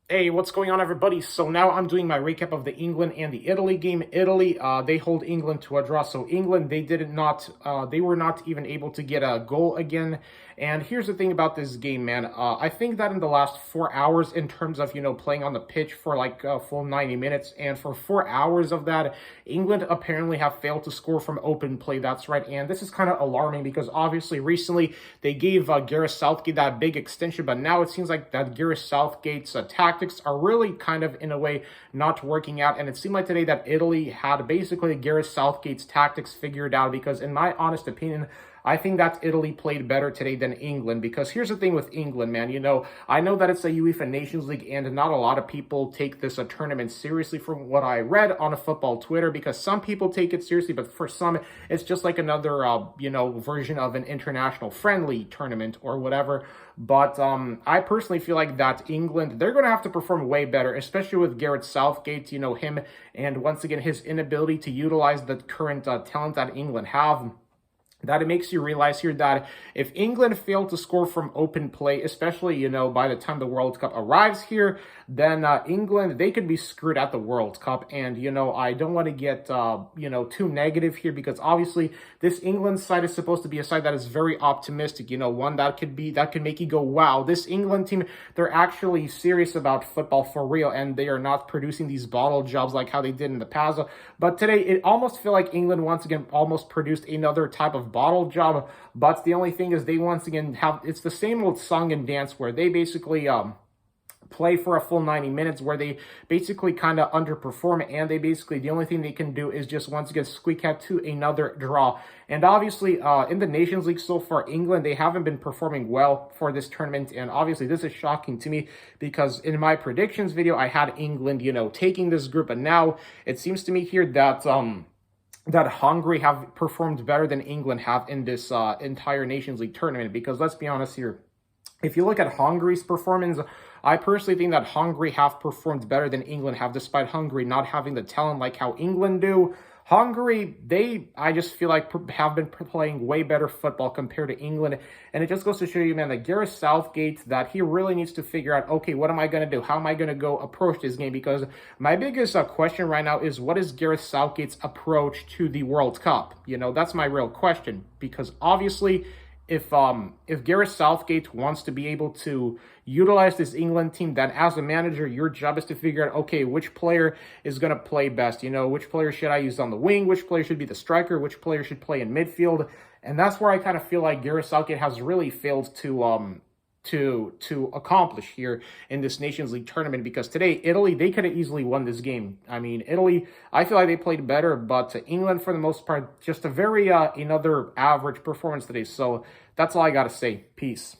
Hey, what's going on, everybody? So now I'm doing my recap of the England and the Italy game. Italy, they hold England to a draw. So England, they were not even able to get a goal again. And here's the thing about this game, man. I think that in the last 4 hours, in terms of, playing on the pitch for like a full 90 minutes, and for 4 hours of that, England apparently have failed to score from open play. That's right. And this is kind of alarming because obviously recently they gave Gareth Southgate that big extension, but now it seems like that Gareth Southgate's tactics are really kind of, in a way, not working out. And it seemed like today that Italy had basically Gareth Southgate's tactics figured out because, in my honest opinion, I think that Italy played better today than England, because here's the thing with England, man. I know that it's a UEFA Nations League and not a lot of people take this tournament seriously from what I read on a football Twitter, because some people take it seriously, but for some, it's just like another, version of an international friendly tournament or whatever. But I personally feel like that England, they're going to have to perform way better, especially with Gareth Southgate, him, and once again, his inability to utilize the current talent that England have. That it makes you realize here that if England fail to score from open play, especially, by the time the World Cup arrives here, then England, they could be screwed at the World Cup. And, I don't want to get, too negative here, because obviously this England side is supposed to be a side that is very optimistic, one that could make you go, wow, this England team, they're actually serious about football for real, and they are not producing these bottle jobs like how they did in the past. But today, it almost feel like England once again almost produced another type of bottle job. But the only thing is, they once again it's the same old song and dance where they basically play for a full 90 minutes, where they basically kind of underperform, and they basically, the only thing they can do is just once again squeak out to another draw. And obviously in the Nations League so far, England, they haven't been performing well for this tournament, and obviously this is shocking to me, because in my predictions video I had England taking this group, and now it seems to me here that that Hungary have performed better than England have in this entire Nations League tournament. Because let's be honest here, if you look at Hungary's performance, I personally think that Hungary have performed better than England have, despite Hungary not having the talent like how England do. Hungary, I just feel like have been playing way better football compared to England. And it just goes to show you, man, that Gareth Southgate, that he really needs to figure out, okay, what am I going to do? How am I going to go approach this game? Because my biggest question right now is, what is Gareth Southgate's approach to the World Cup? That's my real question. Because obviously, if Gareth Southgate wants to be able to utilize this England team, then as a manager, your job is to figure out, okay, which player is going to play best? Which player should I use on the wing? Which player should be the striker? Which player should play in midfield? And that's where I kind of feel like Gareth Southgate has really failed to accomplish here in this Nations League tournament, because today, Italy, they could have easily won this game. I mean, Italy, I feel like they played better, but England, for the most part, just a very, another average performance today. So that's all I got to say. Peace.